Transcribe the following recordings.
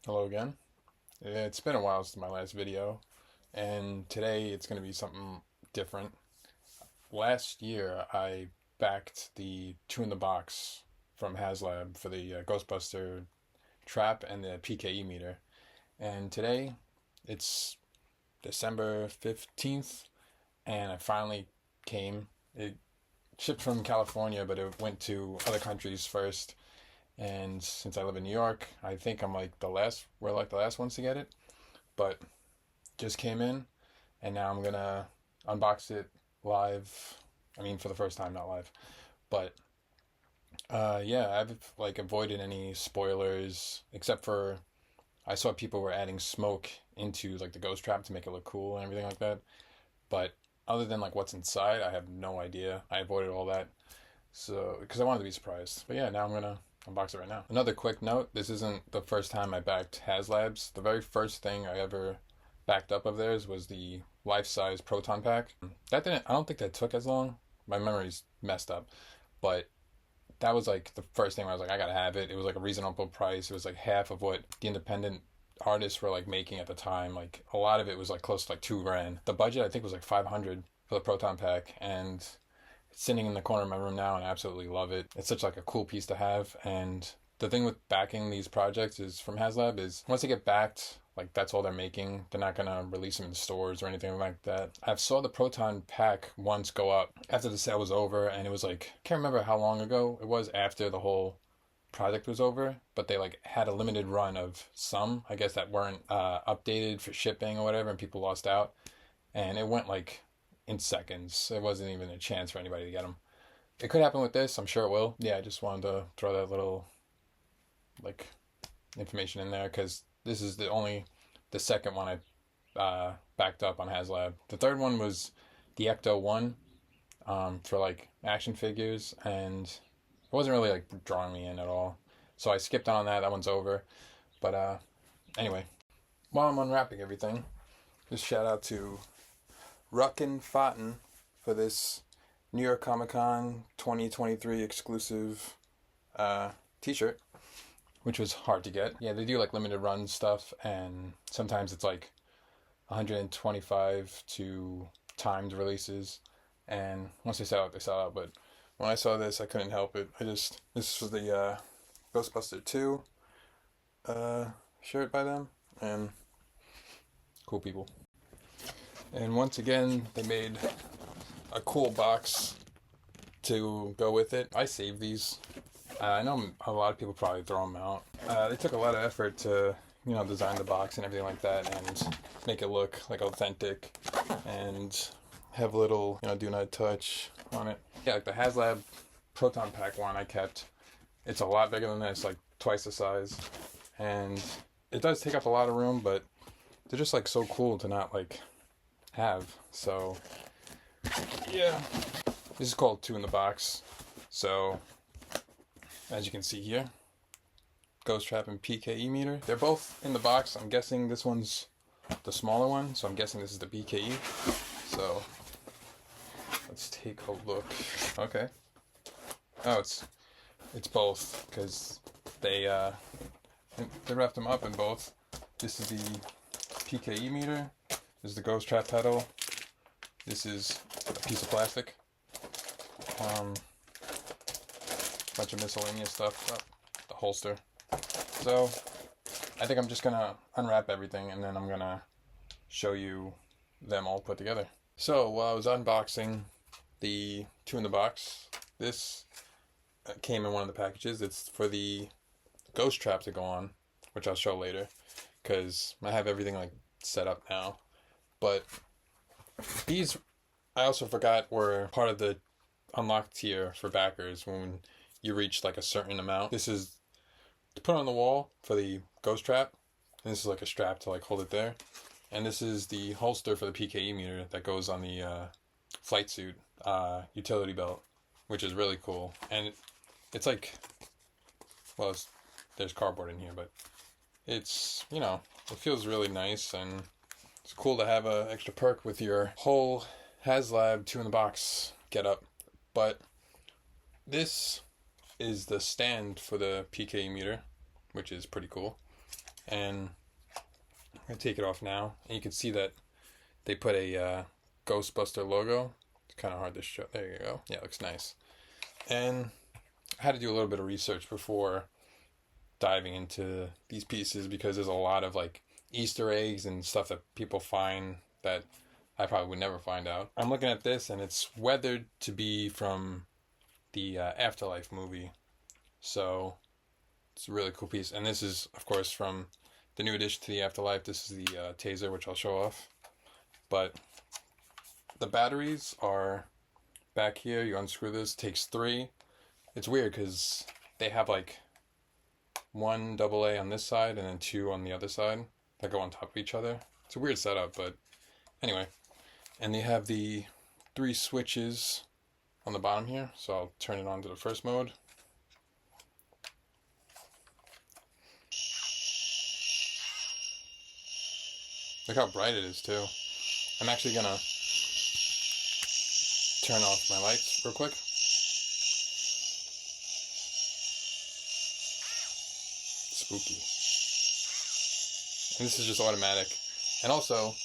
Hello again. It's been a while since my last video, and today it's going to be something different. Last year, I backed the two in the box from Haslab for the Ghostbuster trap and the P.K.E meter, and today it's December 15th, and it finally came. It shipped from California, but it went to other countries first. And since I live in New York, I think we're like the last ones to get it. But just came in, and now I'm gonna unbox it live. I mean, for the first time, not live. But yeah, I've like avoided any spoilers except for I saw people were adding smoke into like the ghost trap to make it look cool and everything like that. But other than like what's inside, I have no idea. I avoided all that. So, because I wanted to be surprised. But yeah, now I'm gonna unbox it right now. Another quick note, this isn't the first time I backed Haslabs. The very first thing I ever backed up of theirs was the life-size proton pack. I don't think that took as long. My memory's messed up. But that was like the first thing where I was like, I gotta have it. It was like a reasonable price. It was like half of what the independent artists were like making at the time. Like a lot of it was like close to like 2 grand. The budget I think was like 500 for the proton pack, and it's sitting in the corner of my room now, and I absolutely love it. It's such like a cool piece to have. And the thing with backing these projects is from Haslab is once they get backed, like that's all they're making. They're not gonna release them in stores or anything like that. I've saw the proton pack once go up after the sale was over, and it was like I can't remember how long ago it was after the whole project was over, but they like had a limited run of some, I guess, that weren't updated for shipping or whatever, and people lost out, and it went like in seconds. There wasn't even a chance for anybody to get them. It could happen with this. I'm sure it will. Yeah, I just wanted to throw that little like information in there because this is the second one I backed up on Haslab. The third one was the Ecto one for like action figures, and it wasn't really like drawing me in at all. So I skipped on that. That one's over. But anyway, while I'm unwrapping everything, just shout out to Ruckin Fountain for this New York Comic Con 2023 exclusive t-shirt, which was hard to get. Yeah, they do like limited run stuff, and sometimes it's like 125 to timed releases, and once they sell out, they sell out. But when I saw this, I couldn't help it. This was the Ghostbuster 2 shirt by them, and cool people. And once again, they made a cool box to go with it. I saved these. I know a lot of people probably throw them out. They took a lot of effort to, design the box and everything like that, and make it look like authentic, and have little, do not touch on it. Yeah, like the Haslab Proton Pack one I kept. It's a lot bigger than this, like twice the size, and it does take up a lot of room, but they're just like so cool to not like have. So yeah, this is called two in the box. So as you can see here, Ghost Trap and P.K.E meter. They're both in the box. I'm guessing this one's the smaller one, so I'm guessing this is the P.K.E. So let's take a look. Okay. Oh, it's both because they wrapped them up in both. This is the P.K.E meter. This is the Ghost Trap pedal. This is a piece of plastic. Bunch of miscellaneous stuff. Oh, the holster. So I think I'm just gonna unwrap everything, and then I'm gonna show you them all put together. So while I was unboxing the two in the box, this came in one of the packages. It's for the ghost trap to go on, which I'll show later because I have everything like set up now. But these I also forgot were part of the unlocked tier for backers when you reach like a certain amount. This is to put on the wall for the ghost trap, and this is like a strap to like hold it there, and this is the holster for the P.K.E meter that goes on the flight suit utility belt, which is really cool. And it's like, well, there's cardboard in here, but it's, it feels really nice, and it's cool to have a extra perk with your whole Haslab 2 in the box get up. But this is the stand for the P.K.E meter, which is pretty cool. and I'm going to take it off now. And you can see that they put a Ghostbuster logo. It's kind of hard to show. There you go. Yeah, it looks nice. And I had to do a little bit of research before diving into these pieces because there's a lot of like Easter eggs and stuff that people find that I probably would never find out. I'm looking at this and it's weathered to be from the Afterlife movie. So it's a really cool piece. And this is, of course, from the new addition to the Afterlife. This is the taser, which I'll show off. But the batteries are back here. You unscrew this. It takes 3. It's weird because they have like 1 AA on this side and then 2 on the other side that go on top of each other. It's a weird setup, but anyway. And they have the 3 switches on the bottom here. So I'll turn it on to the first mode. Look how bright it is too. I'm actually gonna turn off my lights real quick. Spooky. And this is just automatic. And also,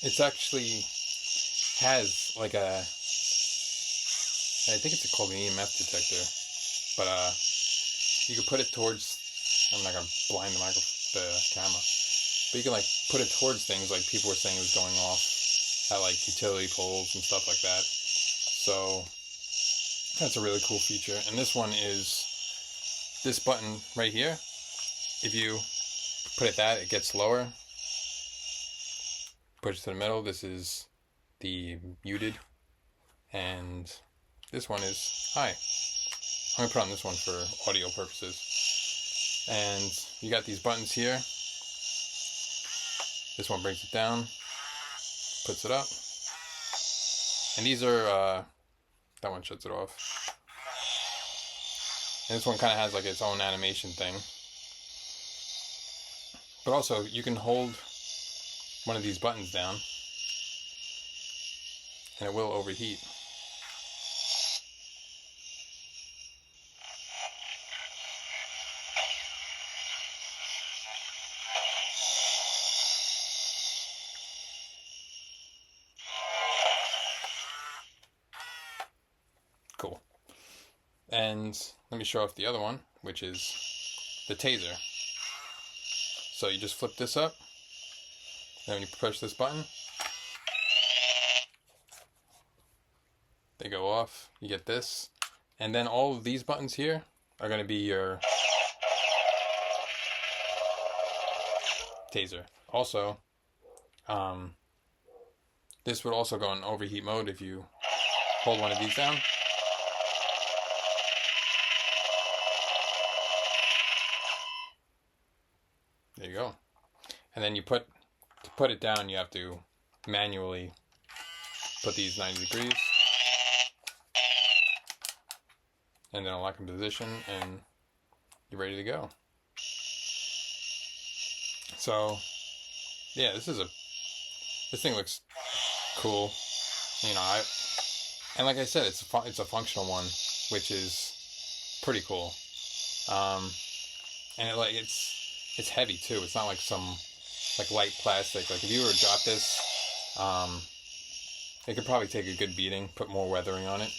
it's actually has like a, I think it's called an EMF detector. But you can put it towards, I'm not gonna blind the camera. But you can like put it towards things like people were saying it was going off at like utility poles and stuff like that. So that's a really cool feature. And this one is this button right here. If you put it it gets lower. Push it to the middle. This is the muted. And this one is high. I'm going to put on this one for audio purposes. And you got these buttons here. This one brings it down, puts it up. And these are, that one shuts it off. And this one kind of has like its own animation thing. But also, you can hold one of these buttons down, and it will overheat. Cool. And let me show off the other one, which is the taser. So you just flip this up, and when you push this button, they go off. You get this. And then all of these buttons here are going to be your taser. Also, this would also go in overheat mode if you hold one of these down. There you go. And then to put it down, you have to manually put these 90 degrees. And then lock in position, and you're ready to go. So, yeah, this thing looks cool. You know, and like I said, it's a functional one, which is pretty cool. And it's heavy too. It's not like some like light plastic. Like if you were to drop this, it could probably take a good beating. Put more weathering on it,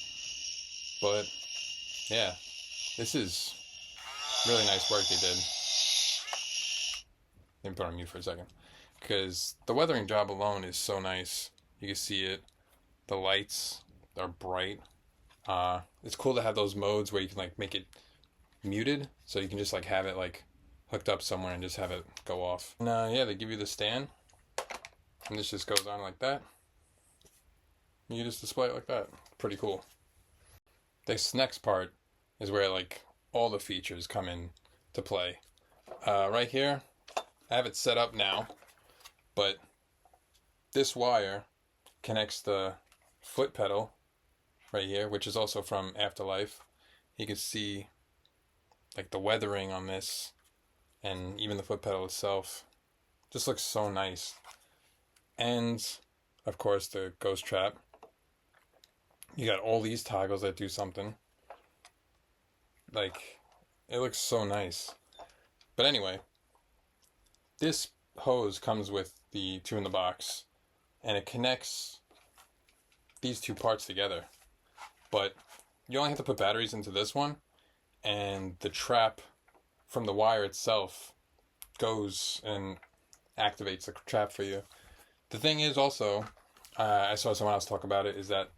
but yeah, this is really nice work they did. Let me put on mute for a second, because the weathering job alone is so nice. You can see it. The lights are bright. It's cool to have those modes where you can like make it muted, so you can just like have it like hooked up somewhere and just have it go off. And yeah, they give you the stand, and this just goes on like that. You just display it like that. Pretty cool. This next part is where like all the features come in to play. Right here, I have it set up now, but this wire connects the foot pedal right here, which is also from Afterlife. You can see like the weathering on this, and even the foot pedal itself just looks so nice. And of course the ghost trap. You got all these toggles that do something. Like, it looks so nice. But anyway, This hose comes with the two in the box, and it connects these two parts together. But you only have to put batteries into this one, and the trap from the wire itself goes and activates the trap for you. The thing is also, I saw someone else talk about it, is that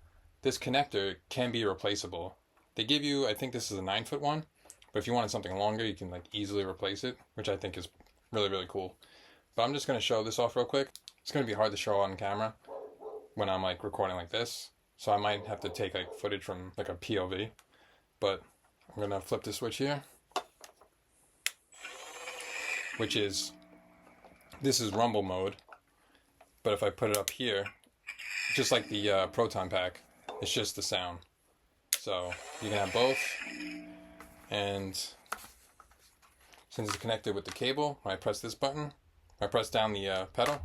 this connector can be replaceable. They give you, I think this is a 9-foot one, but if you wanted something longer, you can like easily replace it, which I think is really, really cool. But I'm just going to show this off real quick. It's going to be hard to show on camera when I'm like recording like this, so I might have to take like footage from like a POV. But I'm going to flip the switch here, which is, this is rumble mode. But if I put it up here, just like the proton pack, it's just the sound. So you can have both. And since it's connected with the cable, when I press this button, I press down the pedal,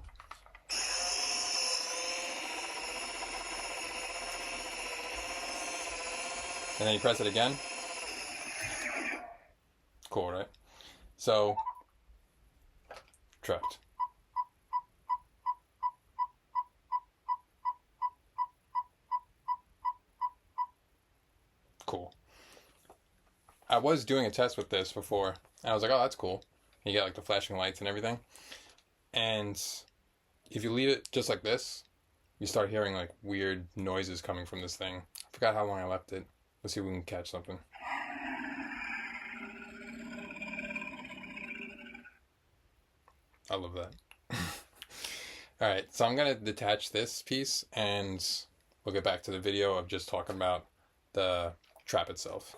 and then you press it again. Cool, right? So, trapped. Cool. I was doing a test with this before, and I was like, oh, that's cool. You get like the flashing lights and everything. And if you leave it just like this, you start hearing like weird noises coming from this thing. I forgot how long I left it. Let's see if we can catch something. I love that. Alright, so I'm going to detach this piece and we'll get back to the video of just talking about the trap itself.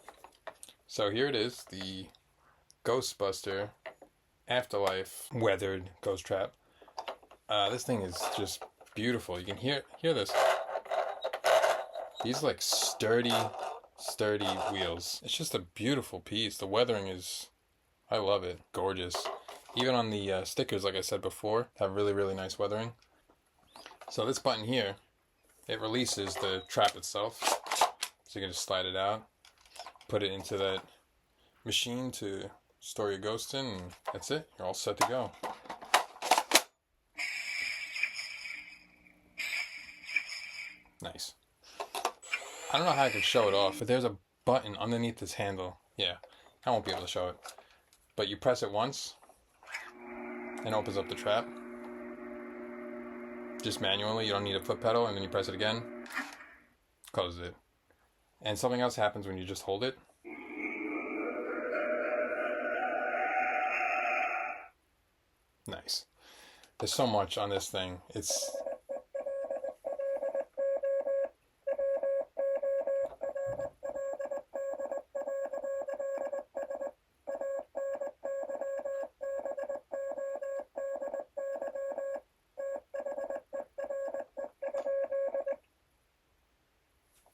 So here it is, the Ghostbuster Afterlife weathered ghost trap. This thing is just beautiful. You can hear this. These like sturdy wheels. It's just a beautiful piece. The weathering is, I love it. Gorgeous. Even on the stickers, like I said before, have really, really nice weathering. So this button here, it releases the trap itself. So you can just slide it out, put it into that machine to store your ghost in, and that's it. You're all set to go. Nice. I don't know how I can show it off, but there's a button underneath this handle. Yeah, I won't be able to show it. But you press it once, and it opens up the trap. Just manually, you don't need a foot pedal, and then you press it again, closes it. And something else happens when you just hold it. Nice. There's so much on this thing. It's...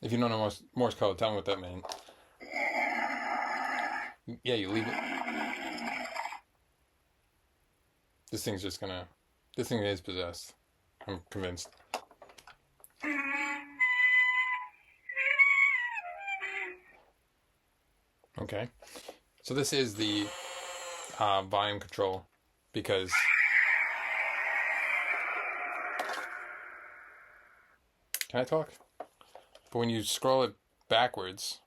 If you don't know Morse code, tell me what that means. Yeah, you leave it. This thing's just gonna... This thing is possessed. I'm convinced. Okay. So this is the volume control, because... Can I talk? But when you scroll it backwards...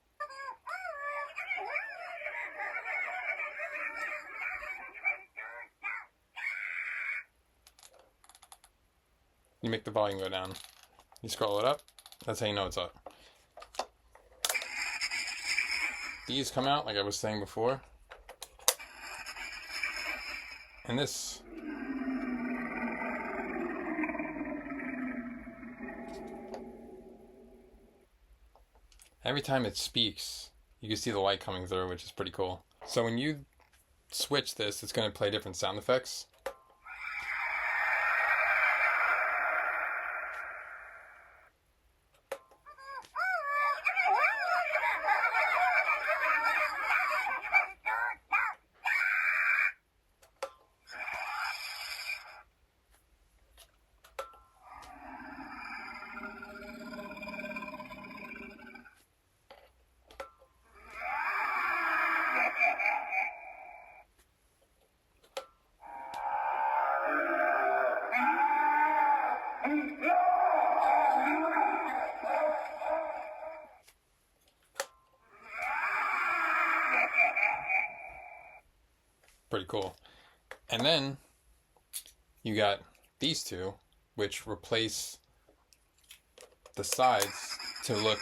You make the volume go down. You scroll it up, that's how you know it's up. These come out, like I was saying before. And this... Every time it speaks, you can see the light coming through, which is pretty cool. So when you switch this, it's going to play different sound effects. Pretty cool. And then you got these two, which replace the sides to look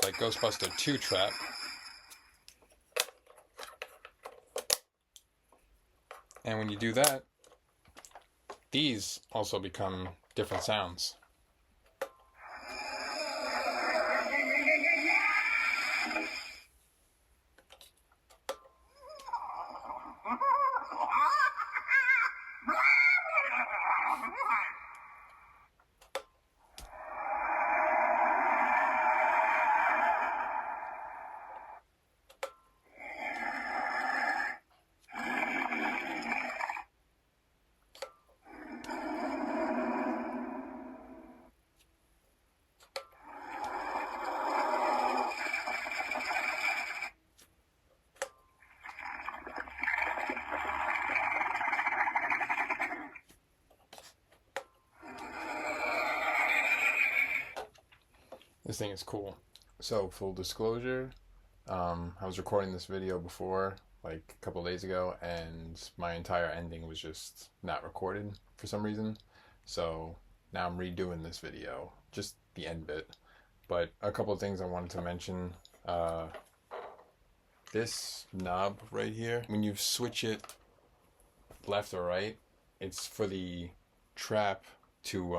like Ghostbuster 2 Trap. And when you do that, these also become different sounds. This thing is cool. So, full disclosure, I was recording this video before, like a couple days ago, and my entire ending was just not recorded for some reason. So now I'm redoing this video, just the end bit. But a couple of things I wanted to mention. This knob right here, when you switch it left or right, it's for the trap to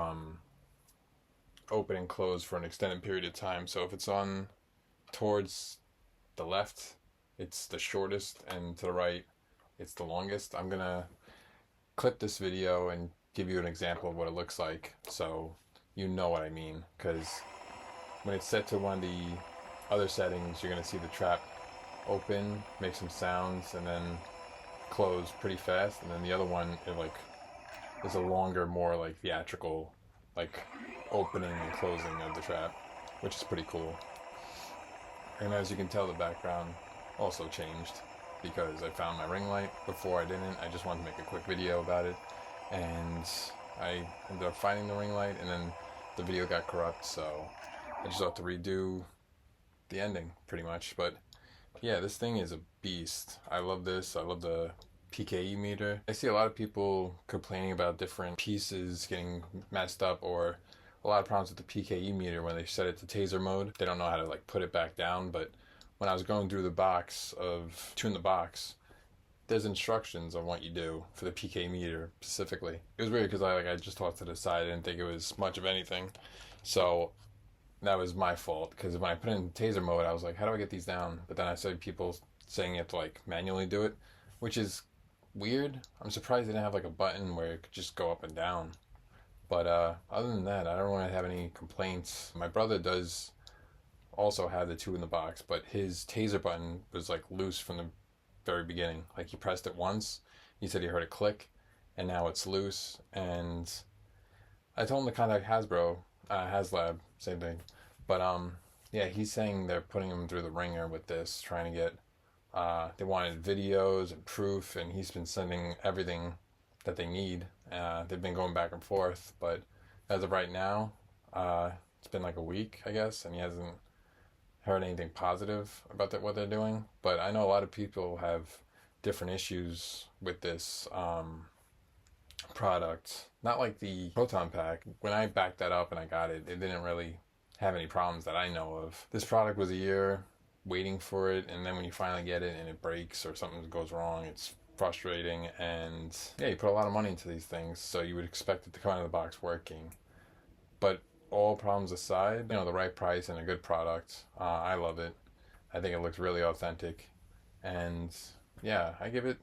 open and close for an extended period of time. So if it's on towards the left, it's the shortest, and to the right, it's the longest. I'm gonna clip this video and give you an example of what it looks like so you know what I mean, because when it's set to one of the other settings, you're gonna see the trap open, make some sounds, and then close pretty fast, and then the other one, it like is a longer, more like theatrical, like opening and closing of the trap, which is pretty cool. And as you can tell, the background also changed because I found my ring light. Before I didn't. I just wanted to make a quick video about it, and I ended up finding the ring light, and then the video got corrupt, so I just have to redo the ending pretty much. But yeah, this thing is a beast. I love this. I love the P.K.E meter. I see a lot of people complaining about different pieces getting messed up, or a lot of problems with the P.K.E meter when they set it to taser mode. They don't know how to like put it back down. But when I was going through the box of Tune the Box, there's instructions on what you do for the P.K.E meter specifically. It was weird because I just tossed it aside. I didn't think it was much of anything. So that was my fault, because when I put it in taser mode, I was like, how do I get these down? But then I saw people saying you have to like manually do it, which is weird. I'm surprised they didn't have like a button where it could just go up and down. But other than that, I don't want to have any complaints. My brother does also have the two in the box, but his taser button was like loose from the very beginning. Like he pressed it once, he said he heard it click, and now it's loose. And I told him to contact Haslab, same thing. But yeah, he's saying they're putting him through the ringer with this, trying to get. They wanted videos and proof, and he's been sending everything that they need. They've been going back and forth, but as of right now, it's been like a week, I guess, and he hasn't heard anything positive about what they're doing. But I know a lot of people have different issues with this product. Not like the proton pack. When I backed that up and I got it, it didn't really have any problems that I know of. This product was a year waiting for it, and then when you finally get it and it breaks or something goes wrong, it's frustrating. And yeah, you put a lot of money into these things, so you would expect it to come out of the box working. But all problems aside, the right price and a good product. I love it. I think it looks really authentic, and yeah, I give it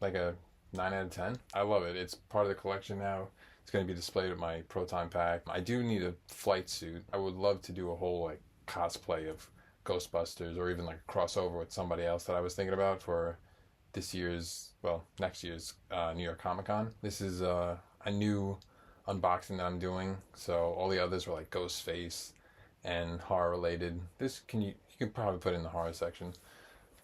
like a 9 out of 10. I love it. It's part of the collection now. It's going to be displayed with my proton pack. I do need a flight suit. I would love to do a whole like cosplay of Ghostbusters, or even like a crossover with somebody else that I was thinking about for next year's New York Comic Con. This is a new unboxing that I'm doing. So all the others were like Ghostface and horror related. You can probably put it in the horror section.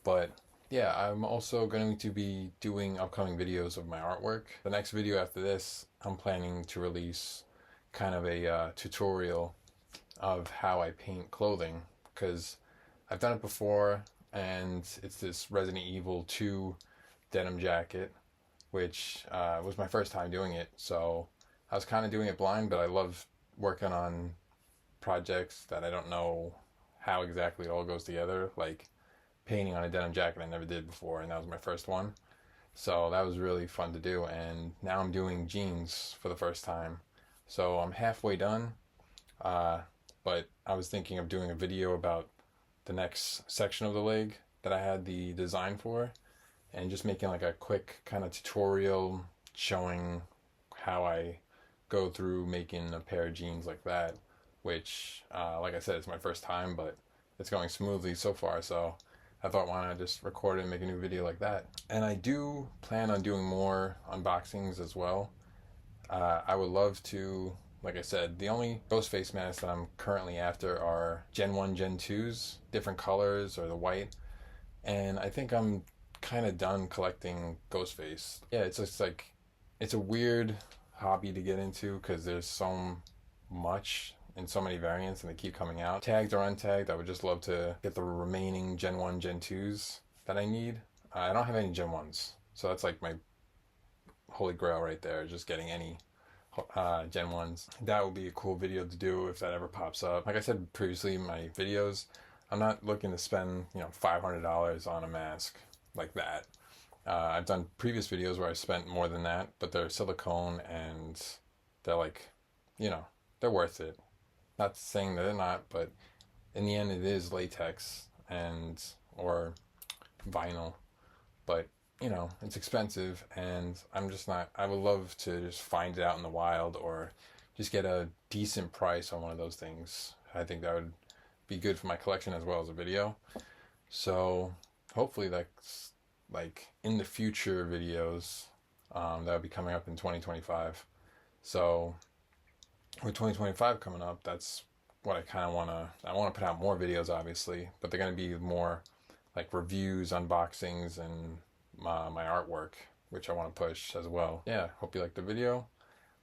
But yeah, I'm also going to be doing upcoming videos of my artwork. The next video after this, I'm planning to release kind of a tutorial of how I paint clothing, because I've done it before, and it's this Resident Evil 2 denim jacket, which was my first time doing it. So I was kind of doing it blind, but I love working on projects that I don't know how exactly it all goes together, like painting on a denim jacket I never did before, and that was my first one. So that was really fun to do, and now I'm doing jeans for the first time. So I'm halfway done, uh, but I was thinking of doing a video about the next section of the leg that I had the design for, and just making like a quick kind of tutorial showing how I go through making a pair of jeans like that, which, like I said, it's my first time, but it's going smoothly so far. So I thought, why not just record it and make a new video like that? And I do plan on doing more unboxings as well. I would love to, like I said, the only ghost face masks that I'm currently after are Gen 1, Gen 2s, different colors or the white. And I think I'm kind of done collecting ghost face. Yeah, it's just like, it's a weird hobby to get into because there's so much and so many variants and they keep coming out. Tagged or untagged, I would just love to get the remaining Gen 1, Gen 2s that I need. I don't have any Gen 1s, so that's like my holy grail right there, just getting any Gen 1s. That would be a cool video to do if that ever pops up. Like I said previously in my videos, I'm not looking to spend, $500 on a mask like that. I've done previous videos where I spent more than that, but they're silicone and they're like, they're worth it. Not saying that they're not, but in the end it is latex or vinyl. But, it's expensive and I'm just not, I would love to just find it out in the wild or just get a decent price on one of those things. I think that would be good for my collection as well as a video. So hopefully that's like in the future videos that will be coming up in 2025. So with 2025 coming up, that's what I kind of I want to put out more videos obviously, but they're going to be more like reviews, unboxings, and my artwork, which I want to push as well. Yeah, hope you liked the video.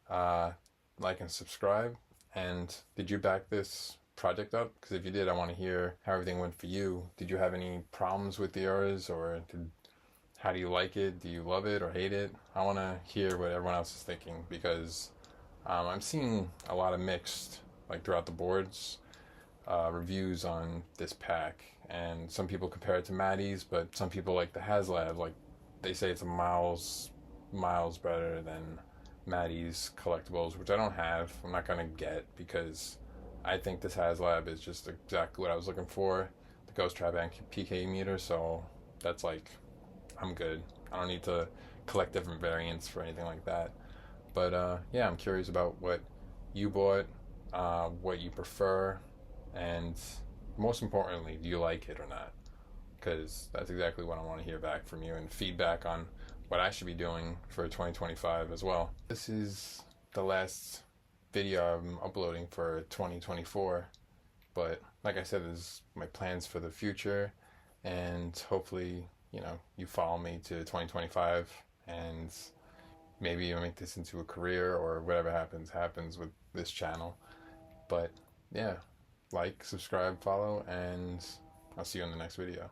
Like and subscribe. And did you back this project up? Because if you did, I want to hear how everything went for you. Did you have any problems with yours, or how do you like it? Do you love it or hate it? I want to hear what everyone else is thinking, because I'm seeing a lot of mixed, like throughout the boards, reviews on this pack, and some people compare it to Maddie's, but some people like the Haslab, like they say it's miles better than Maddie's collectibles, which I don't have. I'm not gonna get, because I think this Haslab is just exactly what I was looking for, the Ghost Trap and P.K.E meter. So that's like, I'm good. I don't need to collect different variants for anything like that. But yeah, I'm curious about what you bought, what you prefer, and most importantly, do you like it or not? Because that's exactly what I want to hear back from you, and feedback on what I should be doing for 2025 as well. This is the last video I'm uploading for 2024, but like I said, this is my plans for the future, and hopefully, you follow me to 2025, and maybe you'll make this into a career, or whatever happens with this channel. But yeah, like, subscribe, follow, and I'll see you in the next video.